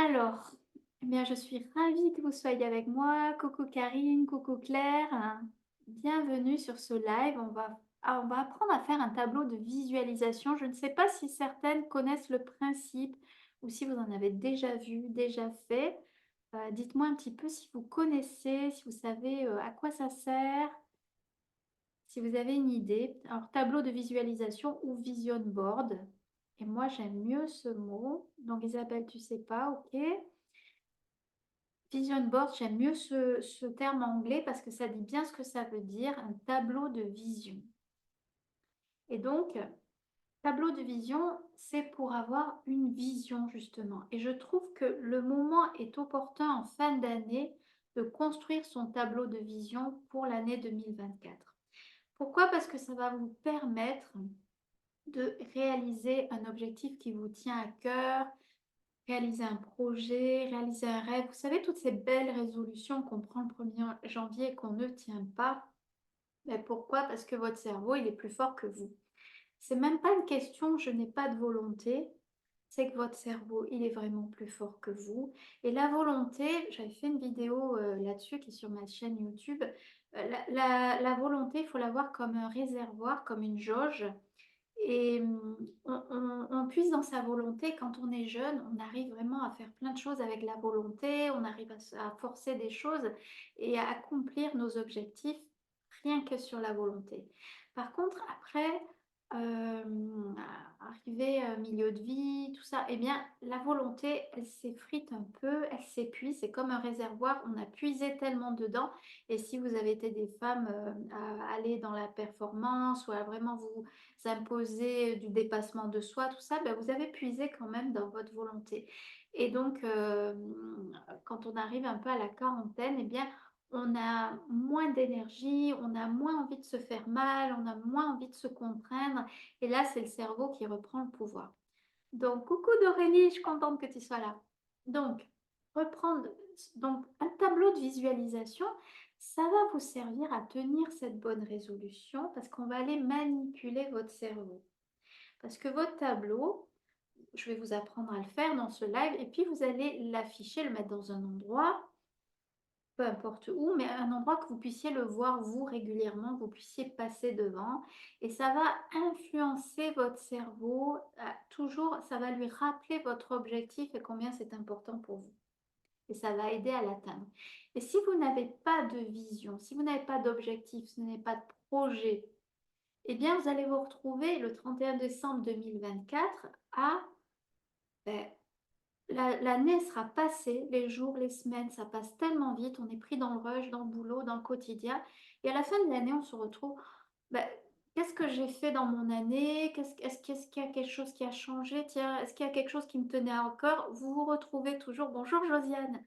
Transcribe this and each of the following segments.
Alors, eh bien, je suis ravie que vous soyez avec moi. Coucou Karine, coucou Claire. Bienvenue sur ce live. On va apprendre à faire un tableau de visualisation. Je ne sais pas si certaines connaissent le principe ou si vous en avez déjà vu, déjà fait. Dites-moi un petit peu si vous connaissez, si vous savez à quoi ça sert, si vous avez une idée. Alors, tableau de visualisation ou vision board. Et moi, j'aime mieux ce mot. Donc, Isabelle, tu sais pas, ok. Vision board, j'aime mieux ce terme anglais parce que ça dit bien ce que ça veut dire, un tableau de vision. Et donc, tableau de vision, c'est pour avoir une vision justement. Et je trouve que le moment est opportun en fin d'année de construire son tableau de vision pour l'année 2024. Pourquoi? Parce que ça va vous permettre de réaliser un objectif qui vous tient à cœur, réaliser un projet, réaliser un rêve. Vous savez, toutes ces belles résolutions qu'on prend le 1er janvier et qu'on ne tient pas. Mais pourquoi? Parce que votre cerveau, il est plus fort que vous. C'est même pas une question, je n'ai pas de volonté. C'est que votre cerveau, il est vraiment plus fort que vous. Et la volonté, j'avais fait une vidéo là-dessus qui est sur ma chaîne YouTube. La volonté, il faut la voir comme un réservoir, comme une jauge. Et on puise dans sa volonté. Quand on est jeune, on arrive vraiment à faire plein de choses avec la volonté, on arrive à forcer des choses et à accomplir nos objectifs rien que sur la volonté. Par contre, après, euh, arriver au milieu de vie, tout ça, eh bien, la volonté, elle s'effrite un peu, elle s'épuise, c'est comme un réservoir, on a puisé tellement dedans. Et si vous avez été des femmes à aller dans la performance ou à vraiment vous imposer du dépassement de soi, tout ça, ben, vous avez puisé quand même dans votre volonté. Et donc, quand on arrive un peu à la quarantaine, eh bien, on a moins d'énergie, on a moins envie de se faire mal, on a moins envie de se contraindre. Et là, c'est le cerveau qui reprend le pouvoir. Donc, coucou Dorélie, je suis contente que tu sois là. Donc, reprendre donc un tableau de visualisation, ça va vous servir à tenir cette bonne résolution parce qu'on va aller manipuler votre cerveau. Parce que votre tableau, je vais vous apprendre à le faire dans ce live et puis vous allez l'afficher, le mettre dans un endroit, peu importe où, mais un endroit que vous puissiez le voir vous régulièrement, vous puissiez passer devant et ça va influencer votre cerveau, toujours, ça va lui rappeler votre objectif et combien c'est important pour vous. Et ça va aider à l'atteindre. Et si vous n'avez pas de vision, si vous n'avez pas d'objectif, si vous n'avez pas de projet, eh bien, vous allez vous retrouver le 31 décembre 2024 à... ben, l'année sera passée, les jours, les semaines, ça passe tellement vite, on est pris dans le rush, dans le boulot, dans le quotidien. Et à la fin de l'année, on se retrouve, ben, qu'est-ce que j'ai fait dans mon année? Est-ce qu'il y a quelque chose qui a changé? Tiens, est-ce qu'il y a quelque chose qui me tenait à cœur? Vous vous retrouvez toujours, bonjour Josiane,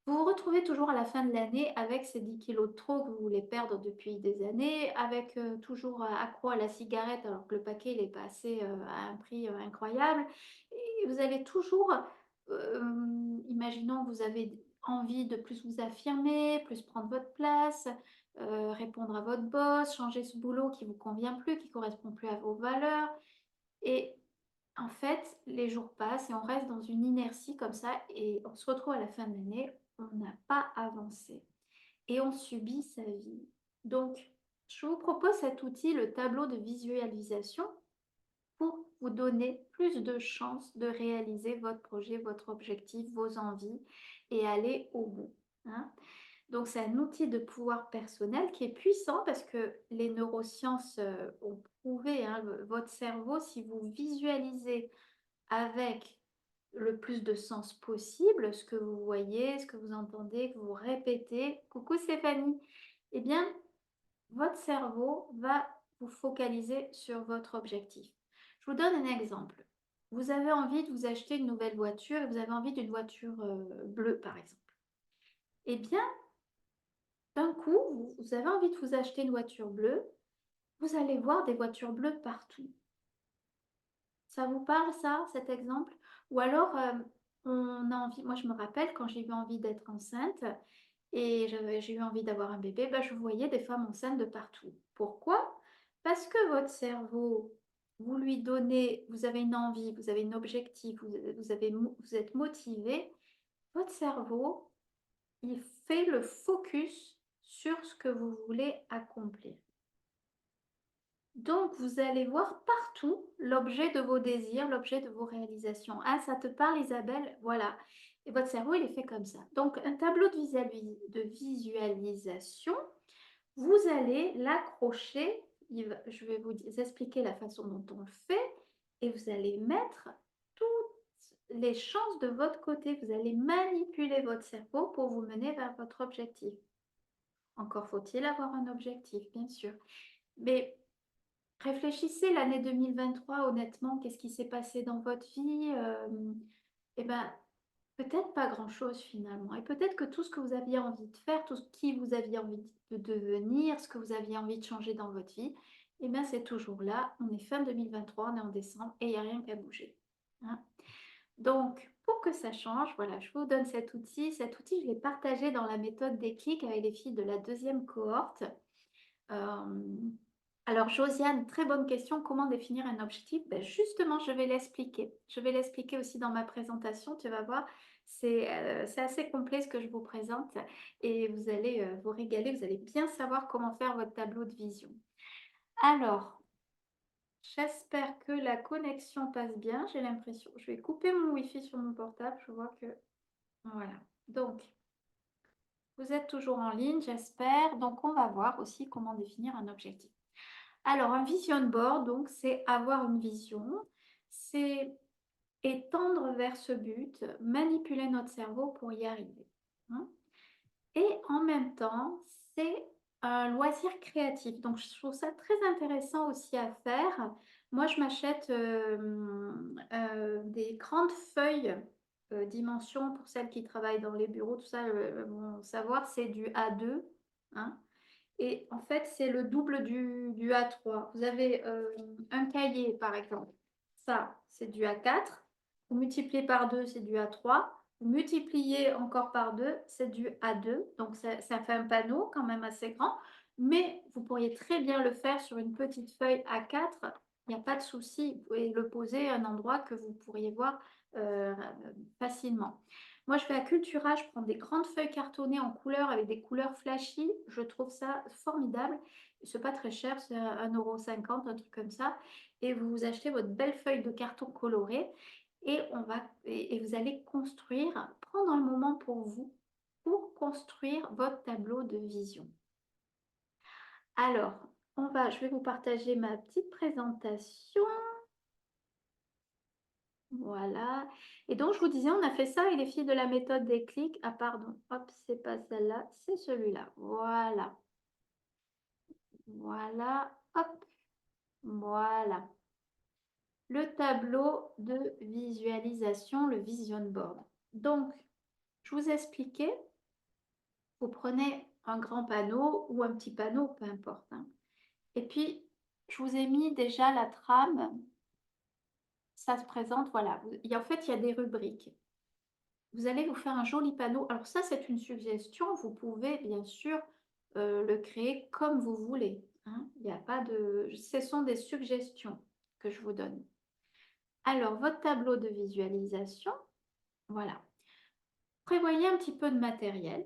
vous vous retrouvez toujours à la fin de l'année avec ces 10 kilos de trop que vous voulez perdre depuis des années, avec toujours accro à la cigarette alors que le paquet il est passé à un prix incroyable. Et vous allez toujours, imaginons que vous avez envie de plus vous affirmer, plus prendre votre place, répondre à votre boss, changer ce boulot qui ne vous convient plus, qui ne correspond plus à vos valeurs. Et en fait, les jours passent et on reste dans une inertie comme ça et on se retrouve à la fin de l'année, on n'a pas avancé et on subit sa vie. Donc, je vous propose cet outil, le tableau de visualisation, pour vous donner plus de chances de réaliser votre projet, votre objectif, vos envies et aller au bout, hein. Donc, c'est un outil de pouvoir personnel qui est puissant parce que les neurosciences ont prouvé, hein, votre cerveau, si vous visualisez avec le plus de sens possible, ce que vous voyez, ce que vous entendez, que vous répétez. Coucou Stéphanie. Eh bien, votre cerveau va vous focaliser sur votre objectif. Je vous donne un exemple. Vous avez envie de vous acheter une nouvelle voiture et vous avez envie d'une voiture bleue, par exemple. Eh bien, d'un coup, vous avez envie de vous acheter une voiture bleue, vous allez voir des voitures bleues partout. Ça vous parle, ça, cet exemple? Ou alors, on a envie, moi je me rappelle quand j'ai eu envie d'être enceinte et j'ai eu envie d'avoir un bébé, bah, je voyais des femmes enceintes de partout. Pourquoi? Parce que votre cerveau, vous lui donnez, vous avez une envie, vous avez un objectif, vous êtes motivé, votre cerveau, il fait le focus sur ce que vous voulez accomplir. Donc, vous allez voir partout l'objet de vos désirs, l'objet de vos réalisations. Ah, ça te parle, Isabelle? Voilà. Et votre cerveau, il est fait comme ça. Donc, un tableau de visualisation, vous allez l'accrocher. Je vais vous expliquer la façon dont on le fait. Et vous allez mettre toutes les chances de votre côté. Vous allez manipuler votre cerveau pour vous mener vers votre objectif. Encore faut-il avoir un objectif, bien sûr. Mais réfléchissez l'année 2023, honnêtement, qu'est-ce qui s'est passé dans votre vie? Eh ben, peut-être pas grand-chose finalement. Et peut-être que tout ce que vous aviez envie de faire, tout ce qui vous aviez envie de devenir, ce que vous aviez envie de changer dans votre vie, eh bien, c'est toujours là. On est fin 2023, on est en décembre et il n'y a rien qu'à bouger. Hein. Donc, pour que ça change, voilà, je vous donne cet outil. Cet outil, je l'ai partagé dans la méthode Déclic avec les filles de la deuxième cohorte. Alors, Josiane, très bonne question. Comment définir un objectif? Ben, justement, je vais l'expliquer. Je vais l'expliquer aussi dans ma présentation. Tu vas voir, c'est assez complet ce que je vous présente et vous allez vous régaler. Vous allez bien savoir comment faire votre tableau de vision. Alors, j'espère que la connexion passe bien. J'ai l'impression. Je vais couper mon Wi-Fi sur mon portable. Je vois que... Voilà. Donc, vous êtes toujours en ligne, j'espère. Donc, on va voir aussi comment définir un objectif. Alors, un vision board, donc, c'est avoir une vision, c'est étendre vers ce but, manipuler notre cerveau pour y arriver. Hein. Et en même temps, c'est un loisir créatif. Donc, je trouve ça très intéressant aussi à faire. Moi, je m'achète des grandes feuilles dimension pour celles qui travaillent dans les bureaux, tout ça, vont savoir, c'est du A2. Hein. Et en fait, c'est le double du A3. Vous avez un cahier, par exemple. Ça, c'est du A4. Vous multipliez par 2, c'est du A3. Vous multipliez encore par 2, c'est du A2. Donc, ça fait un panneau quand même assez grand. Mais vous pourriez très bien le faire sur une petite feuille A4. Il n'y a pas de souci. Vous pouvez le poser à un endroit que vous pourriez voir facilement. Moi, je vais à Cultura, je prends des grandes feuilles cartonnées en couleur avec des couleurs flashy. Je trouve ça formidable. C'est pas très cher, c'est 1,50 €, un truc comme ça. Et vous achetez votre belle feuille de carton coloré et vous allez construire, prendre un moment pour vous, pour construire votre tableau de vision. Alors, je vais vous partager ma petite présentation. Voilà. Et donc, je vous disais, on a fait ça avec les filles de la méthode des clics. Ah, pardon. Hop, c'est pas celle-là, c'est celui-là. Voilà. Voilà. Hop. Voilà. Le tableau de visualisation, le vision board. Donc, je vous expliquais, vous prenez un grand panneau ou un petit panneau, peu importe. Hein. Et puis, je vous ai mis déjà la trame. Ça se présente, voilà. En fait, il y a des rubriques. Vous allez vous faire un joli panneau. Alors ça, c'est une suggestion. Vous pouvez bien sûr le créer comme vous voulez. Hein. Il n'y a pas de... Ce sont des suggestions que je vous donne. Alors, votre tableau de visualisation, voilà. Prévoyez un petit peu de matériel.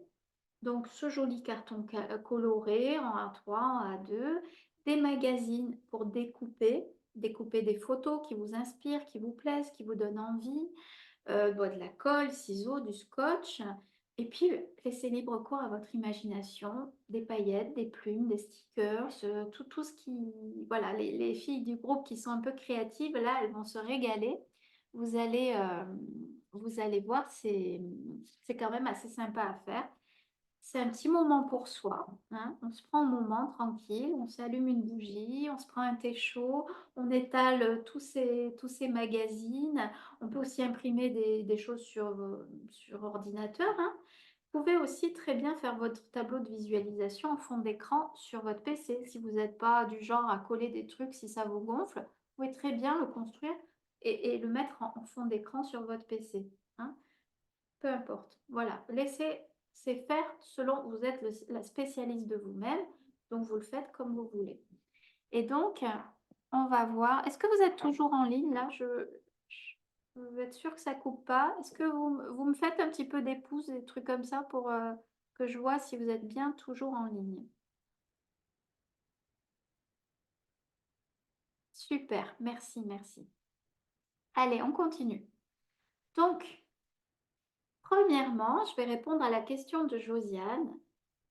Donc, ce joli carton coloré en A3, en A2, des magazines pour découper des photos qui vous inspirent, qui vous plaisent, qui vous donnent envie. De la colle, ciseaux, du scotch. Et puis, laissez libre cours à votre imagination, des paillettes, des plumes, des stickers, tout ce qui... Voilà, les filles du groupe qui sont un peu créatives, là, elles vont se régaler. Vous allez voir, c'est quand même assez sympa à faire. C'est un petit moment pour soi. Hein. On se prend un moment tranquille, on s'allume une bougie, on se prend un thé chaud, on étale tous ces magazines. On peut aussi imprimer des choses sur ordinateur. Hein. Vous pouvez aussi très bien faire votre tableau de visualisation en fond d'écran sur votre PC. Si vous n'êtes pas du genre à coller des trucs si ça vous gonfle, vous pouvez très bien le construire et le mettre en fond d'écran sur votre PC. Hein. Peu importe. Voilà. Laissez c'est faire selon, vous êtes la spécialiste de vous-même, donc vous le faites comme vous voulez. Et donc, on va voir, est-ce que vous êtes toujours en ligne là? Vous êtes sûr que ça coupe pas? Est-ce que vous me faites un petit peu des pouces, des trucs comme ça pour que je vois si vous êtes bien toujours en ligne? Super, merci, merci. Allez, on continue. Donc, premièrement, je vais répondre à la question de Josiane.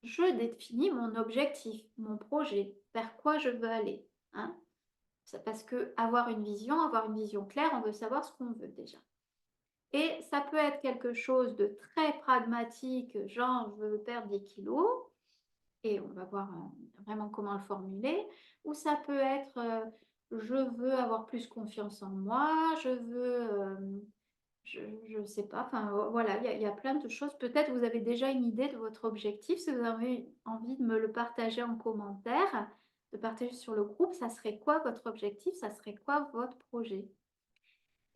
Je définis mon objectif, mon projet, vers quoi je veux aller. Hein. Parce que avoir une vision claire, on veut savoir ce qu'on veut déjà. Et ça peut être quelque chose de très pragmatique, genre je veux perdre des kilos, et on va voir vraiment comment le formuler, ou ça peut être je veux avoir plus confiance en moi, je veux, je ne sais pas, enfin voilà, il y a plein de choses. Peut-être vous avez déjà une idée de votre objectif, si vous avez envie de me le partager en commentaire, de partager sur le groupe, ça serait quoi votre objectif, ça serait quoi votre projet?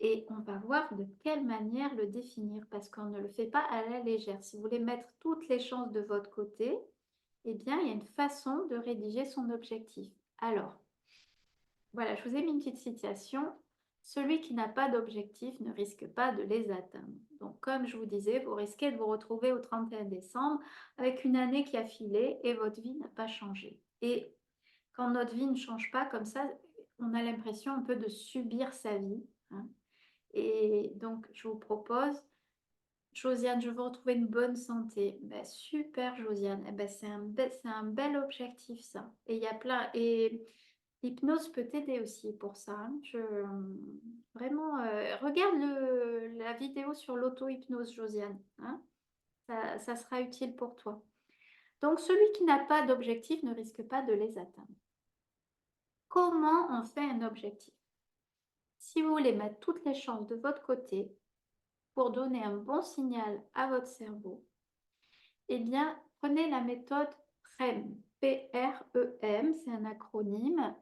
Et on va voir de quelle manière le définir, parce qu'on ne le fait pas à la légère. Si vous voulez mettre toutes les chances de votre côté, eh bien, il y a une façon de rédiger son objectif. Alors, voilà, je vous ai mis une petite citation. Celui qui n'a pas d'objectif ne risque pas de les atteindre. Donc, comme je vous disais, vous risquez de vous retrouver au 31 décembre avec une année qui a filé et votre vie n'a pas changé. Et quand notre vie ne change pas comme ça, on a l'impression un peu de subir sa vie. Hein. Et donc, je vous propose, Josiane, je veux retrouver une bonne santé. Ben, super, Josiane. Eh ben, c'est un bel objectif, ça. Et il y a plein. Et l'hypnose peut t'aider aussi pour ça. Hein. Vraiment, regarde la vidéo sur l'auto-hypnose, Josiane. Hein. Ça sera utile pour toi. Donc, celui qui n'a pas d'objectif ne risque pas de les atteindre. Comment on fait un objectif? Si vous voulez mettre toutes les chances de votre côté, pour donner un bon signal à votre cerveau, eh bien, prenez la méthode PREM. P-R-E-M, c'est un acronyme.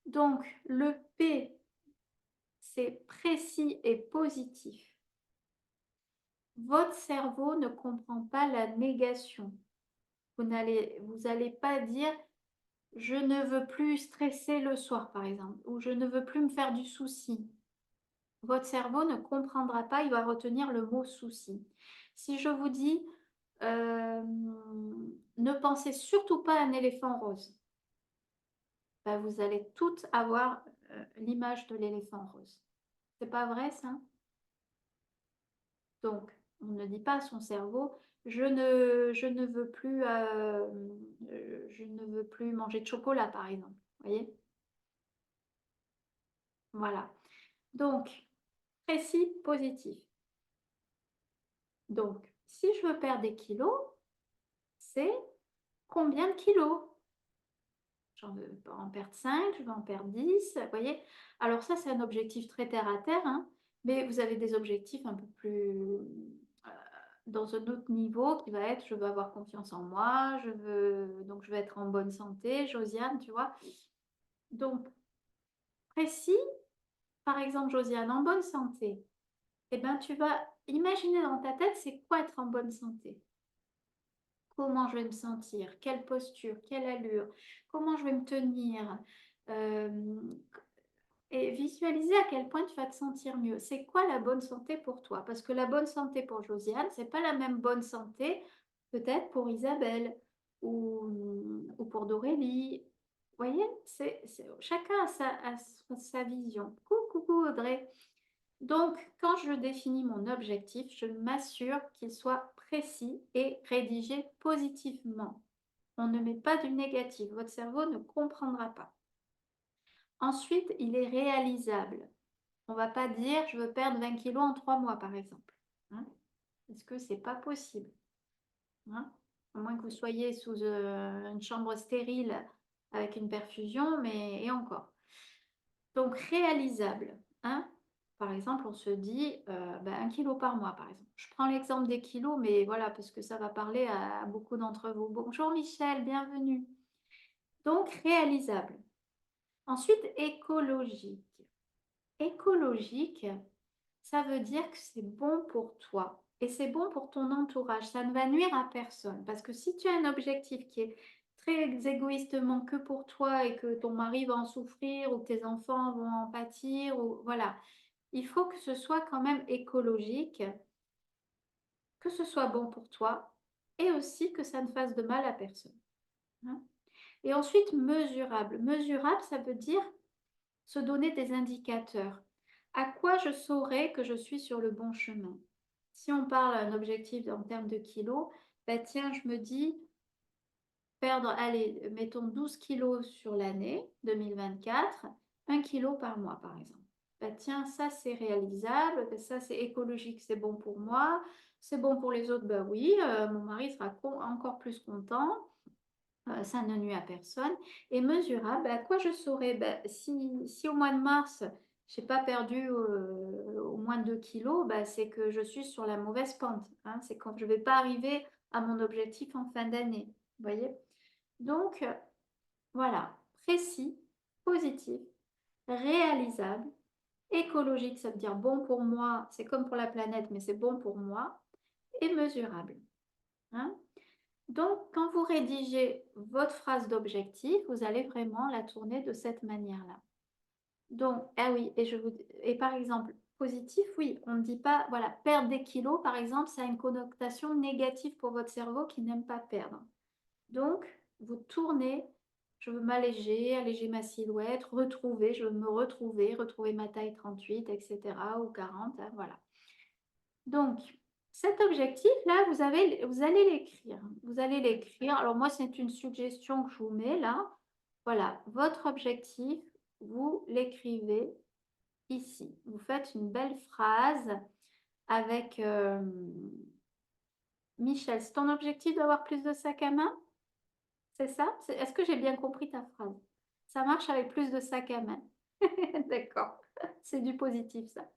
Donc, le P, c'est précis et positif. Votre cerveau ne comprend pas la négation. Vous n'allez pas dire je ne veux plus stresser le soir, par exemple, ou je ne veux plus me faire du souci. Votre cerveau ne comprendra pas, il va retenir le mot souci. Si je vous dis ne pensez surtout pas à un éléphant rose, ben, vous allez toutes avoir l'image de l'éléphant rose. C'est pas vrai ça? Donc, on ne dit pas à son cerveau je ne veux plus manger de chocolat, par exemple. Vous voyez? Voilà. Donc, précis, positif. Donc, si je veux perdre des kilos, c'est combien de kilos? J'en veux pas en perdre 5, je veux en perdre 10, vous voyez? Alors ça, c'est un objectif très terre à terre, hein, mais vous avez des objectifs un peu plus dans un autre niveau qui va être je veux avoir confiance en moi, donc je veux être en bonne santé, Josiane, tu vois? Donc, précis, par exemple, Josiane, en bonne santé, eh ben, tu vas imaginer dans ta tête, c'est quoi être en bonne santé? Comment je vais me sentir? Quelle posture? Quelle allure? Comment je vais me tenir? Euh, et visualiser à quel point tu vas te sentir mieux. C'est quoi la bonne santé pour toi? Parce que la bonne santé pour Josiane, c'est pas la même bonne santé peut-être pour Isabelle ou pour Dorélie. Vous voyez, chacun a sa vision. Coucou Audrey. Donc, quand je définis mon objectif, je m'assure qu'il soit précis et rédigé positivement. On ne met pas du négatif. Votre cerveau ne comprendra pas. Ensuite, il est réalisable. On ne va pas dire je veux perdre 20 kilos en 3 mois, par exemple. Hein, parce que ce n'est pas possible. Hein, à moins que vous soyez sous une chambre stérile avec une perfusion, mais et encore. Donc, réalisable. Hein. Par exemple, on se dit 1 kilo par mois, par exemple. Je prends l'exemple des kilos, mais voilà, parce que ça va parler à beaucoup d'entre vous. Bonjour Michel, bienvenue. Donc, réalisable. Ensuite, écologique. Écologique, ça veut dire que c'est bon pour toi et c'est bon pour ton entourage. Ça ne va nuire à personne. Parce que si tu as un objectif qui est très égoïstement que pour toi et que ton mari va en souffrir ou que tes enfants vont en pâtir, ou voilà, il faut que ce soit quand même écologique, que ce soit bon pour toi et aussi que ça ne fasse de mal à personne, hein. Et ensuite, mesurable. Mesurable, ça veut dire se donner des indicateurs. À quoi je saurais que je suis sur le bon chemin? Si on parle d'un objectif en termes de kilos, bah tiens, je me dis perdre, allez, mettons 12 kilos sur l'année 2024, 1 kilo par mois, par exemple. Bah tiens, ça c'est réalisable, bah, ça c'est écologique, c'est bon pour moi, c'est bon pour les autres, bah oui, mon mari sera encore plus content. Ça ne nuit à personne. Et mesurable, à quoi je saurais? Si au mois de mars, je n'ai pas perdu au moins 2 kilos, c'est que je suis sur la mauvaise pente, hein. C'est quand je ne vais pas arriver à mon objectif en fin d'année. Vous voyez? Donc, voilà, précis, positif, réalisable, écologique, ça veut dire bon pour moi, c'est comme pour la planète, mais c'est bon pour moi, et mesurable, hein. Donc, quand vous rédigez votre phrase d'objectif, vous allez vraiment la tourner de cette manière-là. Donc, ah oui, et par exemple, positif, oui, on ne dit pas, voilà, perdre des kilos, par exemple, ça a une connotation négative pour votre cerveau qui n'aime pas perdre. Donc, vous tournez, je veux m'alléger, alléger ma silhouette, retrouver, je veux me retrouver, retrouver ma taille 38, etc., ou 40, hein, voilà. Donc, cet objectif-là, vous allez l'écrire. Vous allez l'écrire. Alors moi, c'est une suggestion que je vous mets là. Voilà, votre objectif, vous l'écrivez ici. Vous faites une belle phrase avec Michel. C'est ton objectif d'avoir plus de sacs à main? C'est ça? Est-ce que j'ai bien compris ta phrase? Ça marche avec plus de sacs à main. D'accord. C'est du positif, ça.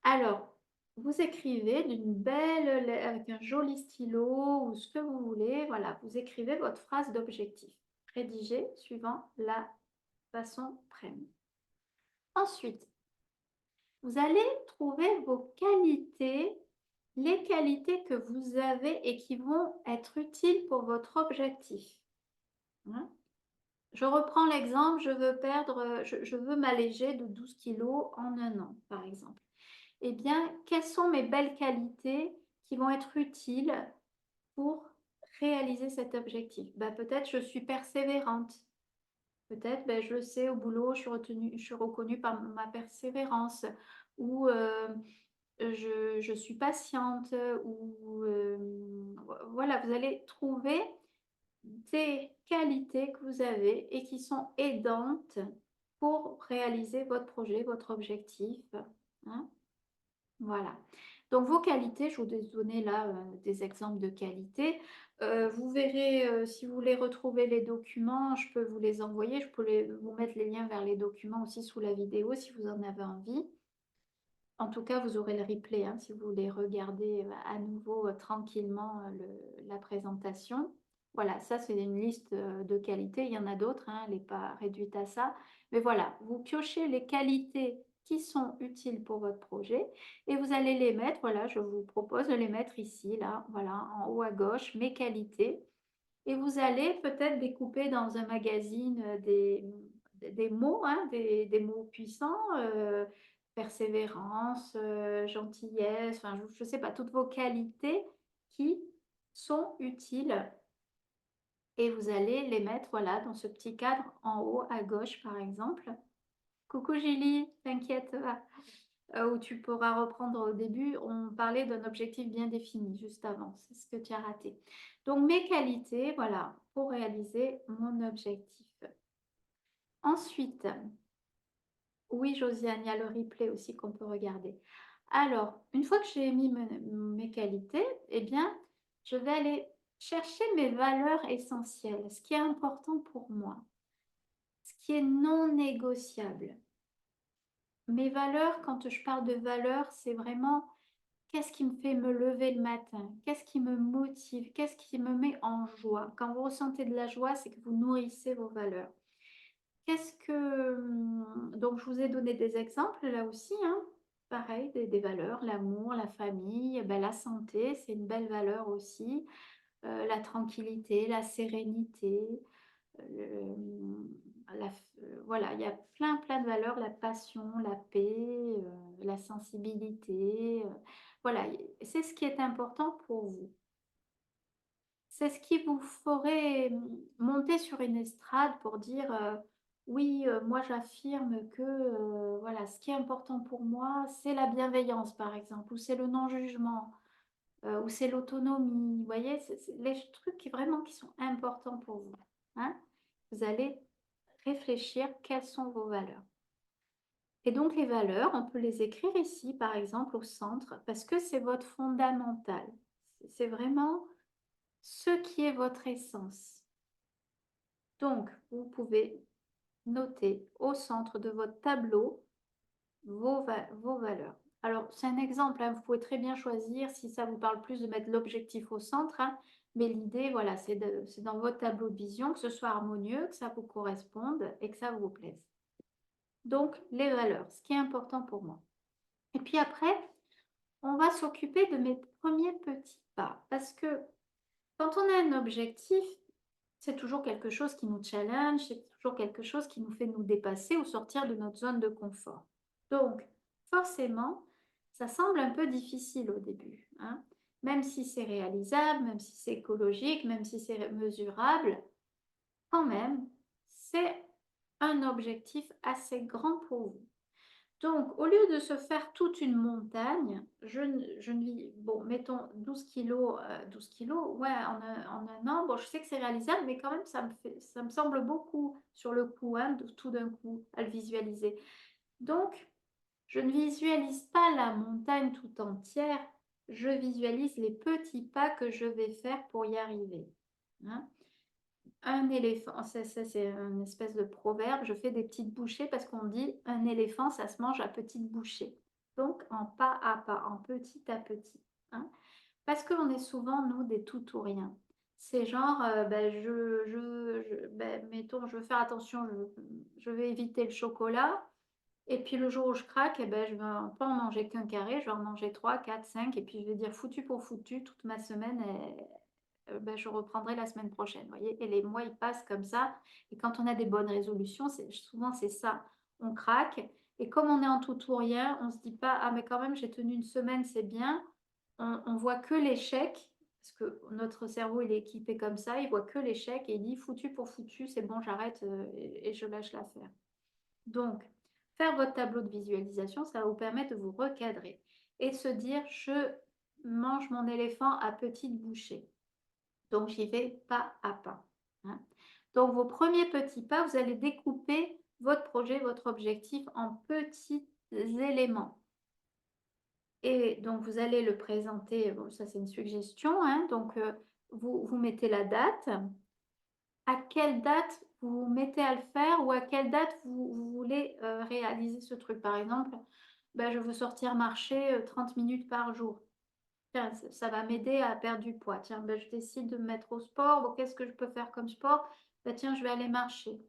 Alors, vous écrivez d'une belle, avec un joli stylo ou ce que vous voulez. Voilà, vous écrivez votre phrase d'objectif. Rédigée suivant la façon prenne. Ensuite, vous allez trouver vos qualités, les qualités que vous avez et qui vont être utiles pour votre objectif, hein. Je reprends l'exemple, je veux m'alléger de 12 kilos en un an, par exemple. Eh bien, quelles sont mes belles qualités qui vont être utiles pour réaliser cet objectif? Peut-être je suis persévérante. Peut-être, je le sais, au boulot, je suis reconnue par ma persévérance. Ou je suis patiente. Ou voilà, vous allez trouver des qualités que vous avez et qui sont aidantes pour réaliser votre projet, votre objectif, hein. Voilà. Donc vos qualités, je vous ai donné là des exemples de qualités. Vous verrez, si vous voulez retrouver les documents, je peux vous les envoyer. Je peux vous mettre les liens vers les documents aussi sous la vidéo si vous en avez envie. En tout cas, vous aurez le replay hein, si vous voulez regarder à nouveau tranquillement la présentation. Voilà, ça c'est une liste de qualités. Il y en a d'autres, hein, elle n'est pas réduite à ça. Mais voilà, vous piochez les qualités qui sont utiles pour votre projet et vous allez les mettre, voilà, je vous propose de les mettre ici, là, voilà, en haut à gauche, mes qualités. Et vous allez peut-être découper dans un magazine des mots, hein, des mots puissants, persévérance, gentillesse, enfin, je ne sais pas, toutes vos qualités qui sont utiles. Et vous allez les mettre, voilà, dans ce petit cadre en haut à gauche, par exemple. Coucou Julie, t'inquiète pas. Où tu pourras reprendre au début, on parlait d'un objectif bien défini juste avant, c'est ce que tu as raté. Donc mes qualités, voilà, pour réaliser mon objectif. Ensuite, oui Josiane, il y a le replay aussi qu'on peut regarder. Alors, une fois que j'ai mis mes qualités, eh bien, je vais aller chercher mes valeurs essentielles, ce qui est important pour moi, ce qui est non négociable. Mes valeurs, quand je parle de valeurs, c'est vraiment qu'est-ce qui me fait me lever le matin? Qu'est-ce qui me motive? Qu'est-ce qui me met en joie? Quand vous ressentez de la joie, c'est que vous nourrissez vos valeurs. Donc, je vous ai donné des exemples là aussi, hein. Pareil, des valeurs, l'amour, la famille, la santé, c'est une belle valeur aussi. La tranquillité, la sérénité, voilà, il y a plein de valeurs, la passion, la paix, la sensibilité. Voilà, c'est ce qui est important pour vous. C'est ce qui vous ferait monter sur une estrade pour dire oui, moi j'affirme que voilà, ce qui est important pour moi, c'est la bienveillance par exemple, ou c'est le non-jugement, ou c'est l'autonomie. Vous voyez, c'est les trucs vraiment qui sont importants pour vous. Hein. Vous allez réfléchir quelles sont vos valeurs. Et donc les valeurs, on peut les écrire ici par exemple au centre parce que c'est votre fondamental. C'est vraiment ce qui est votre essence. Donc, vous pouvez noter au centre de votre tableau vos valeurs. Alors, c'est un exemple, hein, vous pouvez très bien choisir, si ça vous parle plus, de mettre l'objectif au centre, hein, mais l'idée, voilà, c'est dans votre tableau de vision, que ce soit harmonieux, que ça vous corresponde et que ça vous plaise. Donc, les valeurs, ce qui est important pour moi. Et puis après, on va s'occuper de mes premiers petits pas, parce que quand on a un objectif, c'est toujours quelque chose qui nous challenge, c'est toujours quelque chose qui nous fait nous dépasser ou sortir de notre zone de confort. Donc, forcément, ça semble un peu difficile au début, hein. Même si c'est réalisable, même si c'est écologique, même si c'est mesurable, quand même, c'est un objectif assez grand pour vous. Donc, au lieu de se faire toute une montagne, bon, mettons 12 kilos, 12 kilos, ouais, en un an, bon, je sais que c'est réalisable, mais quand même, ça me semble beaucoup sur le coup, hein, tout d'un coup, à le visualiser. Donc, je ne visualise pas la montagne tout entière, je visualise les petits pas que je vais faire pour y arriver. Hein. Un éléphant, ça c'est une espèce de proverbe, je fais des petites bouchées parce qu'on dit un éléphant, ça se mange à petites bouchées. Donc en pas à pas, en petit à petit. Hein. Parce qu'on est souvent, nous, des tout ou rien. C'est genre, ben, ben, mettons, je veux faire attention, je vais éviter le chocolat. Et puis le jour où je craque, eh ben, je ne vais pas en manger qu'un carré, je vais en manger 3, 4, 5. Et puis je vais dire foutu pour foutu, toute ma semaine ben, je reprendrai la semaine prochaine. Voyez. Et les mois, ils passent comme ça. Et quand on a des bonnes résolutions, souvent c'est ça. On craque. Et comme on est en tout ou rien, on ne se dit pas, ah mais quand même, j'ai tenu une semaine, c'est bien. On voit que l'échec, parce que notre cerveau, il est équipé comme ça, il voit que l'échec et il dit, foutu pour foutu, c'est bon, j'arrête et je lâche l'affaire. Donc, faire votre tableau de visualisation, ça va vous permettre de vous recadrer et se dire, je mange mon éléphant à petites bouchées. Donc, j'y vais pas à pas. Hein. Donc, vos premiers petits pas, vous allez découper votre projet, votre objectif en petits éléments. Et donc, vous allez le présenter, bon, ça c'est une suggestion, hein, donc vous mettez la date, à quelle date vous vous mettez à le faire ou à quelle date vous voulez réaliser ce truc. Par exemple, ben, je veux sortir marcher 30 minutes par jour. Tiens, ça va m'aider à perdre du poids. Tiens, ben, je décide de me mettre au sport. Bon, qu'est-ce que je peux faire comme sport? Ben, tiens, je vais aller marcher.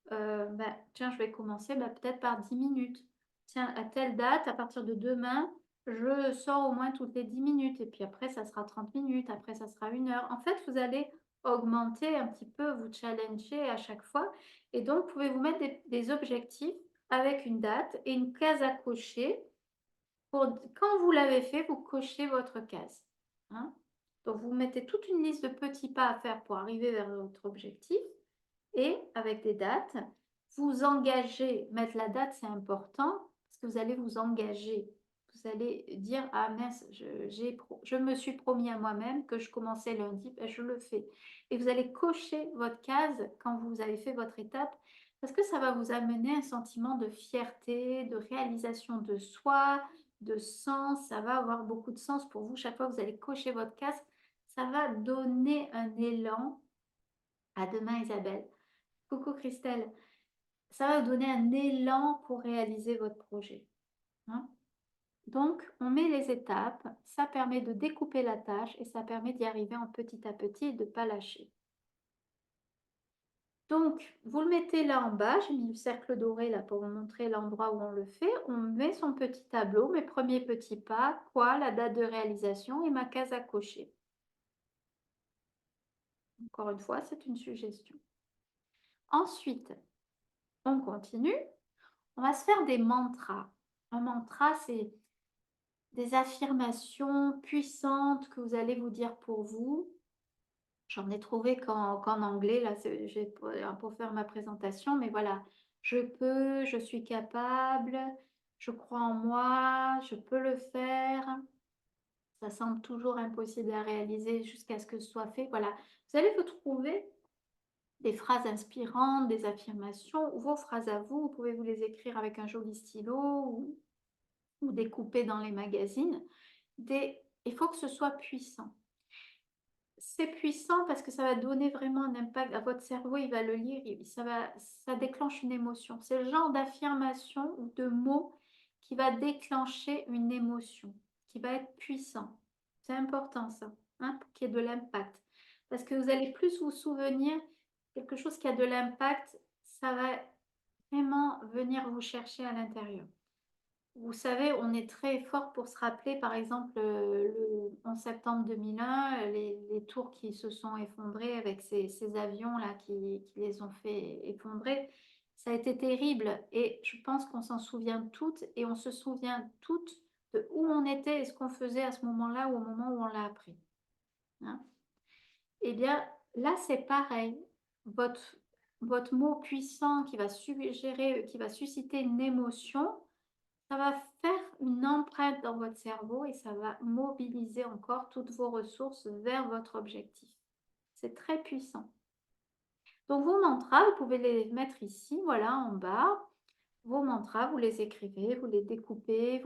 Ben, tiens, je vais commencer peut-être par 10 minutes. Tiens, à telle date, à partir de demain, je sors au moins toutes les 10 minutes. Et puis après, ça sera 30 minutes. Après, ça sera 1 heure. En fait, vous allez augmenter un petit peu, vous challenger à chaque fois. Et donc, vous pouvez vous mettre des objectifs avec une date et une case à cocher quand vous l'avez fait, vous cochez votre case. Hein. Donc, vous mettez toute une liste de petits pas à faire pour arriver vers votre objectif. Et avec des dates, vous engagez. Mettre la date, c'est important parce que vous allez vous engager. Vous allez dire, ah mince, je me suis promis à moi-même que je commençais lundi, ben je le fais. Et vous allez cocher votre case quand vous avez fait votre étape parce que ça va vous amener un sentiment de fierté, de réalisation de soi, de sens, ça va avoir beaucoup de sens pour vous. Chaque fois que vous allez cocher votre case, ça va donner un élan. À demain, Isabelle. Coucou Christelle. Ça va vous donner un élan pour réaliser votre projet. Hein. Donc, on met les étapes, ça permet de découper la tâche et ça permet d'y arriver en petit à petit et de ne pas lâcher. Donc, vous le mettez là en bas, j'ai mis le cercle doré là pour vous montrer l'endroit où on le fait. On met son petit tableau, mes premiers petits pas, quoi, la date de réalisation et ma case à cocher. Encore une fois, c'est une suggestion. Ensuite, on continue. On va se faire des mantras. Un mantra, c'est des affirmations puissantes que vous allez vous dire pour vous. J'en ai trouvé qu'en anglais, là, j'ai pour faire ma présentation, mais voilà. Je peux, je suis capable, je crois en moi, je peux le faire. Ça semble toujours impossible à réaliser jusqu'à ce que ce soit fait. Voilà. Vous allez vous trouver des phrases inspirantes, des affirmations, ou vos phrases à vous. Vous pouvez vous les écrire avec un joli stylo ou découper dans les magazines. Il faut que ce soit puissant. C'est puissant parce que ça va donner vraiment un impact à votre cerveau, il va le lire, ça déclenche une émotion. C'est le genre d'affirmation ou de mot qui va déclencher une émotion, qui va être puissant. C'est important ça, hein, pour qu'il y ait de l'impact. Parce que vous allez plus vous souvenir, quelque chose qui a de l'impact, ça va vraiment venir vous chercher à l'intérieur. Vous savez, on est très fort pour se rappeler, par exemple, le 11 septembre 2001, les tours qui se sont effondrées avec ces avions-là qui les ont fait effondrer. Ça a été terrible et je pense qu'on s'en souvient toutes et on se souvient toutes de où on était et ce qu'on faisait à ce moment-là ou au moment où on l'a appris, hein. Eh bien, là, c'est pareil. Votre, votre mot puissant qui va suggérer, qui va susciter une émotion, ça va faire une empreinte dans votre cerveau et ça va mobiliser encore toutes vos ressources vers votre objectif. C'est très puissant. Donc vos mantras, vous pouvez les mettre ici, voilà, en bas. Vos mantras, vous les écrivez, vous les découpez,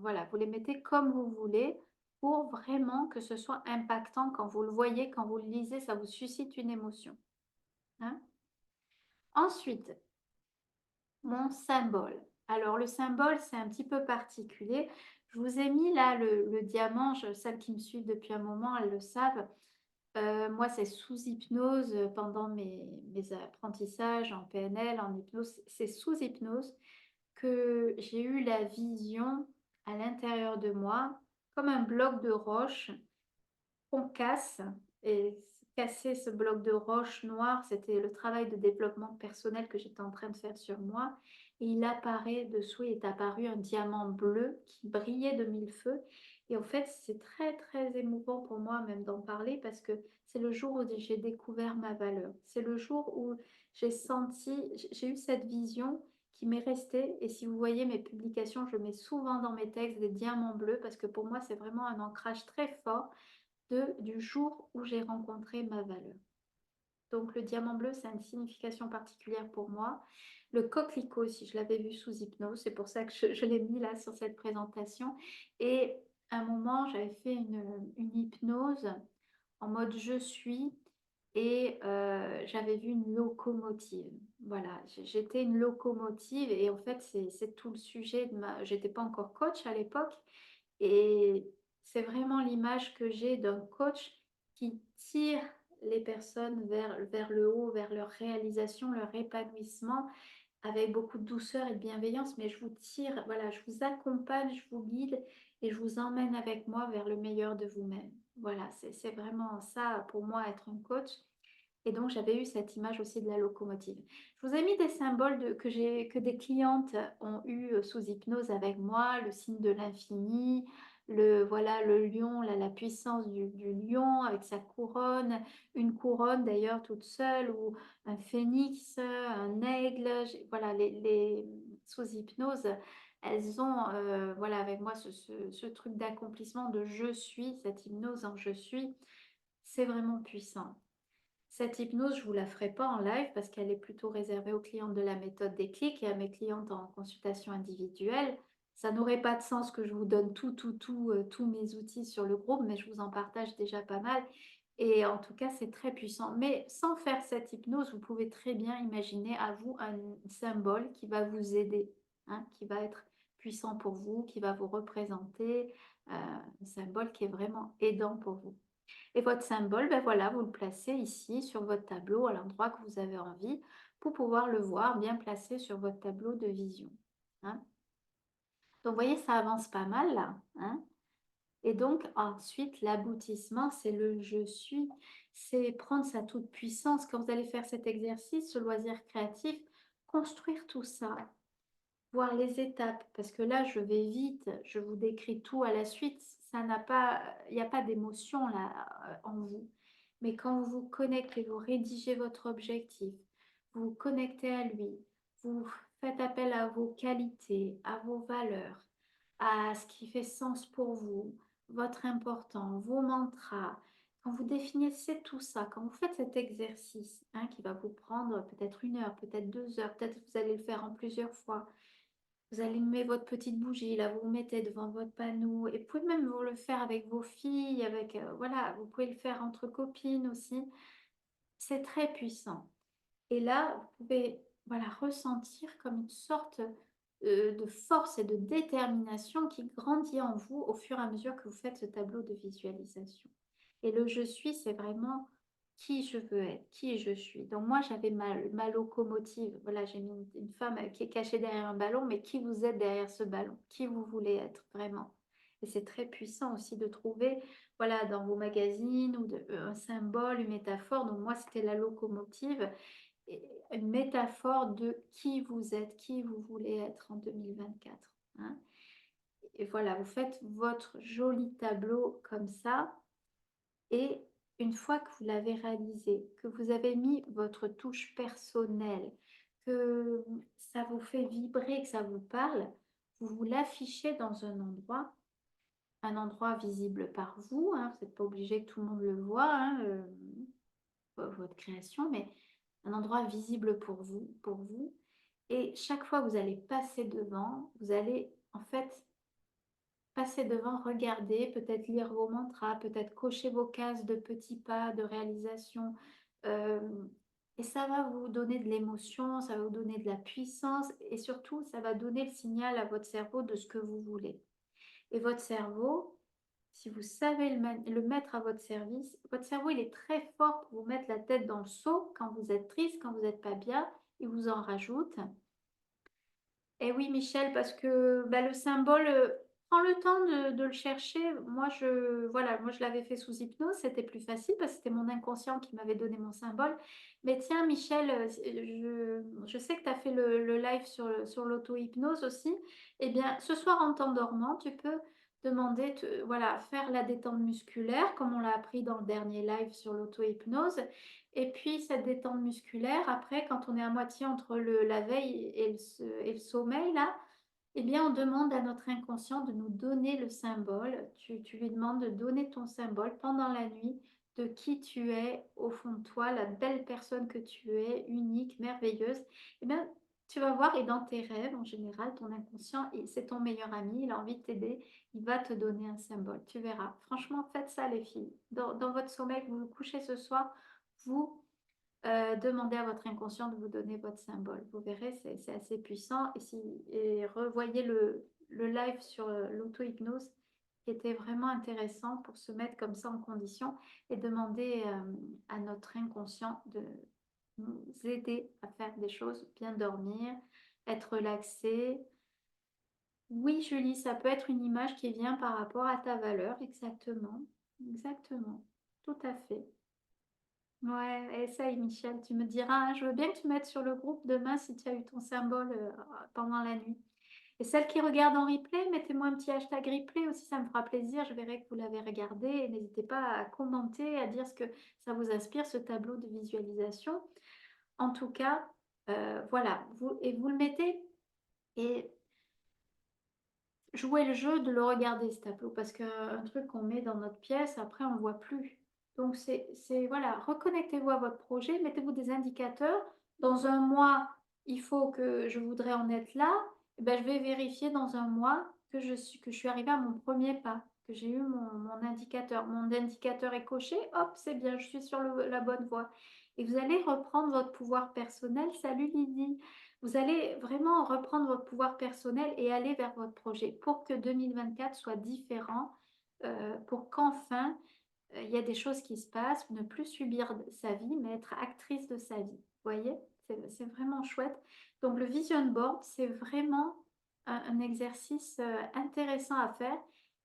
voilà, vous les mettez comme vous voulez pour vraiment que ce soit impactant quand vous le voyez, quand vous le lisez, ça vous suscite une émotion, hein. Ensuite, mon symbole. Alors le symbole, c'est un petit peu particulier. Je vous ai mis là le diamant, celles qui me suivent depuis un moment, elles le savent. Moi, c'est sous hypnose pendant mes apprentissages en PNL, en hypnose. C'est sous hypnose que j'ai eu la vision à l'intérieur de moi, comme un bloc de roche qu'on casse. Et casser ce bloc de roche noire, c'était le travail de développement personnel que j'étais en train de faire sur moi. Et il apparaît dessous, il est apparu un diamant bleu qui brillait de mille feux. Et en fait, c'est très, très émouvant pour moi même d'en parler parce que c'est le jour où j'ai découvert ma valeur. C'est le jour où j'ai eu cette vision qui m'est restée. Et si vous voyez mes publications, je mets souvent dans mes textes des diamants bleus parce que pour moi, c'est vraiment un ancrage très fort du jour où j'ai rencontré ma valeur. Donc le diamant bleu, c'est une signification particulière pour moi. Le coquelicot aussi, je l'avais vu sous hypnose, c'est pour ça que je l'ai mis là sur cette présentation. Et à un moment, j'avais fait une hypnose en mode je suis et j'avais vu une locomotive. Voilà, j'étais une locomotive et en fait, c'est tout le sujet de ma... J'étais pas encore coach à l'époque et c'est vraiment l'image que j'ai d'un coach qui tire les personnes vers le haut, vers leur réalisation, leur épanouissement, avec beaucoup de douceur et de bienveillance. Mais je vous tire, voilà, je vous accompagne, je vous guide et je vous emmène avec moi vers le meilleur de vous-même. Voilà, c'est vraiment ça pour moi, être un coach. Et donc, j'avais eu cette image aussi de la locomotive. Je vous ai mis des symboles que des clientes ont eu sous hypnose avec moi, le signe de l'infini, voilà, le lion, la puissance du lion avec sa couronne, une couronne d'ailleurs toute seule, ou un phénix, un aigle. Voilà, sous hypnose, elles ont, voilà, avec moi ce truc d'accomplissement de je suis, cette hypnose en je suis, c'est vraiment puissant. Cette hypnose, je ne vous la ferai pas en live parce qu'elle est plutôt réservée aux clientes de la méthode des clics et à mes clientes en consultation individuelle. Ça n'aurait pas de sens que je vous donne tous mes outils sur le groupe, mais je vous en partage déjà pas mal. Et en tout cas, c'est très puissant. Mais sans faire cette hypnose, vous pouvez très bien imaginer à vous un symbole qui va vous aider, hein, qui va être puissant pour vous, qui va vous représenter, un symbole qui est vraiment aidant pour vous. Et votre symbole, ben voilà, vous le placez ici sur votre tableau à l'endroit que vous avez envie pour pouvoir le voir bien placé sur votre tableau de vision, hein. Donc, vous voyez, ça avance pas mal là, hein. Et donc, ensuite, l'aboutissement, c'est le je suis, c'est prendre sa toute puissance. Quand vous allez faire cet exercice, ce loisir créatif, construire tout ça, voir les étapes, parce que là, je vais vite, je vous décris tout à la suite, ça n'a pas, il n'y a pas d'émotion là en vous. Mais quand vous vous connectez, vous rédigez votre objectif, vous vous connectez à lui, vous faites appel à vos qualités, à vos valeurs, à ce qui fait sens pour vous, votre important, vos mantras. Quand vous définissez tout ça, quand vous faites cet exercice, hein, qui va vous prendre peut-être 1 heure, peut-être 2 heures, peut-être que vous allez le faire en plusieurs fois, vous allumez votre petite bougie, là, vous vous mettez devant votre panneau, et vous pouvez même vous le faire avec vos filles, avec, voilà, vous pouvez le faire entre copines aussi. C'est très puissant. Et là, vous pouvez, voilà, ressentir comme une sorte de force et de détermination qui grandit en vous au fur et à mesure que vous faites ce tableau de visualisation. Et le je suis, c'est vraiment qui je veux être, qui je suis. Donc moi, j'avais ma locomotive. Voilà, j'ai mis une femme qui est cachée derrière un ballon, mais qui vous êtes derrière ce ballon, qui vous voulez être vraiment. Et c'est très puissant aussi de trouver, voilà, dans vos magazines ou un symbole, une métaphore. Donc moi, c'était la locomotive, et une métaphore de qui vous êtes, qui vous voulez être en 2024. Hein. Et voilà, vous faites votre joli tableau comme ça. Et une fois que vous l'avez réalisé, que vous avez mis votre touche personnelle, que ça vous fait vibrer, que ça vous parle, vous l'affichez dans un endroit visible par vous. Hein, vous n'êtes pas obligé que tout le monde le voit, hein, votre création, mais un endroit visible pour vous, pour vous. Et chaque fois que vous allez passer devant, vous allez en fait passer devant, regarder, peut-être lire vos mantras, peut-être cocher vos cases de petits pas, de réalisation. euh, et ça va vous donner de l'émotion, ça va vous donner de la puissance et surtout, ça va donner le signal à votre cerveau de ce que vous voulez. Et votre cerveau, si vous savez le mettre à votre cerveau, il est très fort pour vous mettre la tête dans le seau quand vous êtes triste, quand vous n'êtes pas bien, il vous en rajoute. Et oui, Michel, parce que bah, le symbole, prends le temps de le chercher. Voilà, moi, je l'avais fait sous hypnose, c'était plus facile parce que c'était mon inconscient qui m'avait donné mon symbole. Mais tiens, Michel, je sais que tu as fait le live sur l'auto-hypnose aussi. Eh bien, ce soir, en t'endormant, tu peux demander, voilà, faire la détente musculaire, comme on l'a appris dans le dernier live sur l'auto-hypnose. Et puis, cette détente musculaire, après, quand on est à moitié entre la veille et le sommeil, là, eh bien, on demande à notre inconscient de nous donner le symbole. Tu lui demandes de donner ton symbole pendant la nuit de qui tu es au fond de toi, la belle personne que tu es, unique, merveilleuse. Eh bien, tu vas voir, et dans tes rêves, en général, ton inconscient, c'est ton meilleur ami, il a envie de t'aider, il va te donner un symbole. Tu verras. Franchement, faites ça, les filles. Dans votre sommeil, vous vous couchez ce soir, vous demandez à votre inconscient de vous donner votre symbole. Vous verrez, c'est assez puissant. Et revoyez le live sur l'auto-hypnose qui était vraiment intéressant pour se mettre comme ça en condition et demander à notre inconscient de nous aider à faire des choses, bien dormir, être relaxé. Oui, Julie, ça peut être une image qui vient par rapport à ta valeur, exactement. Exactement. Tout à fait. Ouais, essaye, Michel. Tu me diras, hein, je veux bien que tu mettes sur le groupe demain si tu as eu ton symbole pendant la nuit. Et celles qui regardent en replay, mettez-moi un petit hashtag replay aussi, ça me fera plaisir. Je verrai que vous l'avez regardé. Et n'hésitez pas à commenter, à dire ce que ça vous inspire, ce tableau de visualisation. En tout cas, voilà, vous le mettez et jouer le jeu de le regarder, ce tableau, parce qu'un truc qu'on met dans notre pièce, après, on ne le voit plus. Donc, voilà, reconnectez-vous à votre projet, mettez-vous des indicateurs. Dans un mois, il faut que je voudrais en être là. Eh ben, je vais vérifier dans un mois que je suis arrivée à mon premier pas, que j'ai eu mon indicateur. Mon indicateur est coché, hop, c'est bien, je suis sur la bonne voie. Et vous allez reprendre votre pouvoir personnel. Salut Lydie. Vous allez vraiment reprendre votre pouvoir personnel et aller vers votre projet pour que 2024 soit différent, pour qu'enfin il y ait des choses qui se passent, ne plus subir sa vie, mais être actrice de sa vie. Vous voyez, c'est vraiment chouette. Donc le vision board, c'est vraiment un exercice intéressant à faire.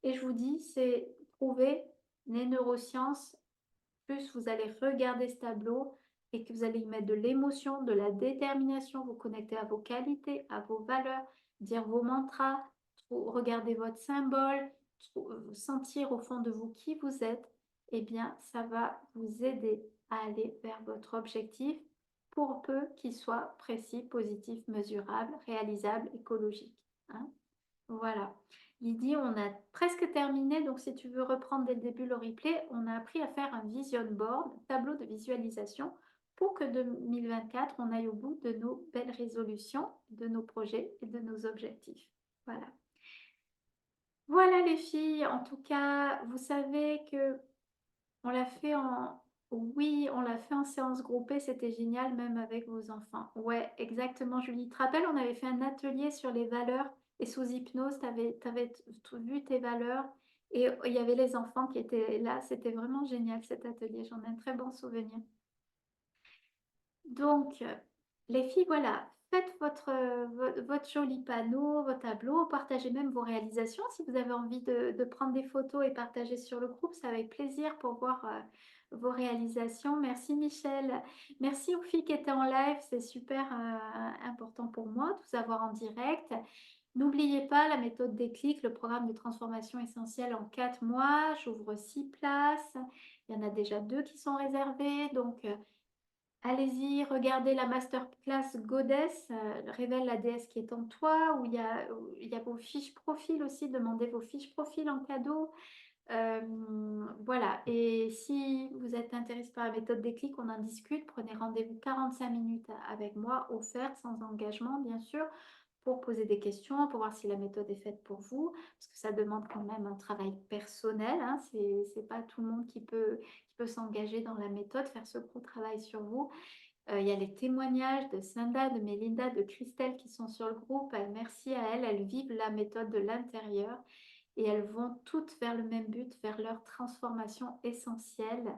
Et je vous dis, c'est prouvé, les neurosciences, plus vous allez regarder ce tableau et que vous allez y mettre de l'émotion, de la détermination, vous connecter à vos qualités, à vos valeurs, dire vos mantras, regarder votre symbole, sentir au fond de vous qui vous êtes, eh bien, ça va vous aider à aller vers votre objectif pour peu qu'il soit précis, positif, mesurable, réalisable, écologique. Hein. Voilà. Lydie, on a presque terminé, donc si tu veux reprendre dès le début le replay, on a appris à faire un vision board, tableau de visualisation, pour que 2024, on aille au bout de nos belles résolutions, de nos projets et de nos objectifs. Voilà. Voilà les filles, en tout cas, vous savez que on l'a fait en... Oui, on l'a fait en séance groupée, c'était génial, même avec vos enfants. Ouais, exactement, Julie. Tu te rappelles, on avait fait un atelier sur les valeurs et sous hypnose, tu avais, vu tes valeurs et il y avait les enfants qui étaient là. C'était vraiment génial cet atelier, j'en ai un très bon souvenir. Donc, les filles, voilà, faites votre joli panneau, vos tableaux, partagez même vos réalisations. Si vous avez envie de prendre des photos et partager sur le groupe, c'est avec plaisir pour voir vos réalisations. Merci Michel. Merci aux filles qui étaient en live, c'est super important pour moi de vous avoir en direct. N'oubliez pas la méthode déclic, le programme de transformation essentielle en 4 mois. J'ouvre 6 places. Il y en a déjà 2 qui sont réservées. Donc, allez-y, regardez la masterclass Goddess, révèle la déesse qui est en toi, où il y a vos fiches profil aussi, demandez vos fiches profil en cadeau. Voilà, et si vous êtes intéressé par la méthode déclic, on en discute, prenez rendez-vous 45 minutes avec moi, offerte, sans engagement bien sûr, pour poser des questions, pour voir si la méthode est faite pour vous, parce que ça demande quand même un travail personnel, hein, c'est pas tout le monde qui peut s'engager dans la méthode, faire ce gros travail sur vous. Il y a les témoignages de Cinda, de Mélinda, de Christelle qui sont sur le groupe. Merci à elles, elles vivent la méthode de l'intérieur et elles vont toutes vers le même but, vers leur transformation essentielle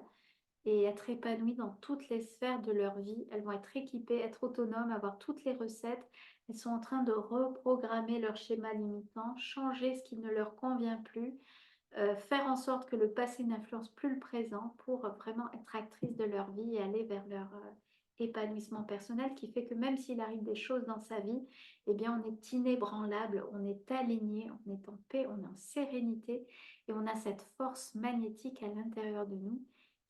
et être épanouies dans toutes les sphères de leur vie. Elles vont être équipées, être autonomes, avoir toutes les recettes. Elles sont en train de reprogrammer leur schéma limitant, changer ce qui ne leur convient plus, faire en sorte que le passé n'influence plus le présent pour vraiment être actrices de leur vie et aller vers leur épanouissement personnel qui fait que même s'il arrive des choses dans sa vie, eh bien on est inébranlable, on est aligné, on est en paix, on est en sérénité et on a cette force magnétique à l'intérieur de nous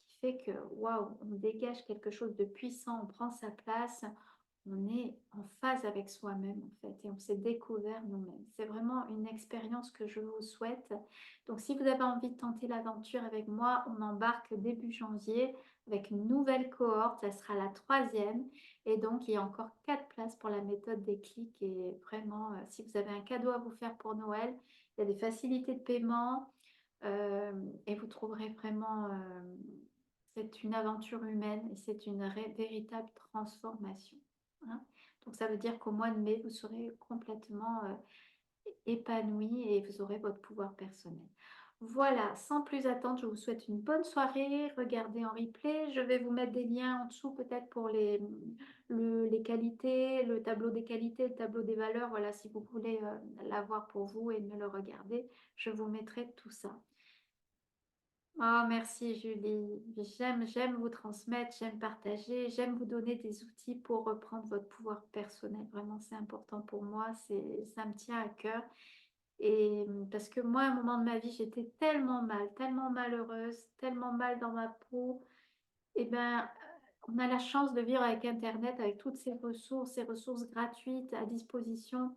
qui fait que waouh, on dégage quelque chose de puissant, on prend sa place, on est en phase avec soi-même en fait et on s'est découvert nous-mêmes. C'est vraiment une expérience que je vous souhaite. Donc si vous avez envie de tenter l'aventure avec moi, on embarque début janvier avec une nouvelle cohorte, ça sera la 3e et donc il y a encore 4 places pour la méthode des clics et vraiment si vous avez un cadeau à vous faire pour Noël, il y a des facilités de paiement et vous trouverez vraiment c'est une aventure humaine et c'est une véritable transformation. Hein. Donc ça veut dire qu'au mois de mai, vous serez complètement épanoui et vous aurez votre pouvoir personnel. Voilà, sans plus attendre, je vous souhaite une bonne soirée. Regardez en replay. Je vais vous mettre des liens en dessous peut-être pour les qualités, le tableau des qualités, le tableau des valeurs. Voilà, si vous voulez l'avoir pour vous et me le regarder, je vous mettrai tout ça. Oh, merci Julie. J'aime vous transmettre, j'aime partager, j'aime vous donner des outils pour reprendre votre pouvoir personnel. Vraiment, c'est important pour moi, ça me tient à cœur. Et parce que moi, à un moment de ma vie, j'étais tellement mal, tellement malheureuse, tellement mal dans ma peau. Et ben, on a la chance de vivre avec Internet, avec toutes ces ressources gratuites à disposition.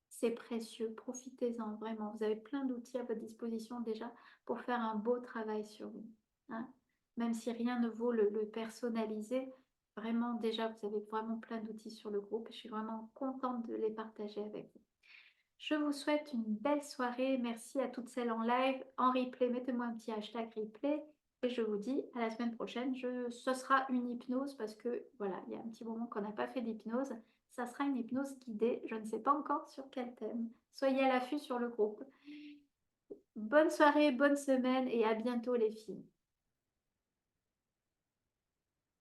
C'est précieux, profitez-en vraiment. Vous avez plein d'outils à votre disposition déjà pour faire un beau travail sur vous. Hein. Même si rien ne vaut le personnaliser, vraiment déjà, vous avez vraiment plein d'outils sur le groupe et je suis vraiment contente de les partager avec vous. Je vous souhaite une belle soirée. Merci à toutes celles en live, en replay. Mettez-moi un petit hashtag replay. Et je vous dis à la semaine prochaine. Ce sera une hypnose parce que voilà, il y a un petit moment qu'on n'a pas fait d'hypnose. Ça sera une hypnose guidée. Je ne sais pas encore sur quel thème. Soyez à l'affût sur le groupe. Bonne soirée, bonne semaine et à bientôt les filles.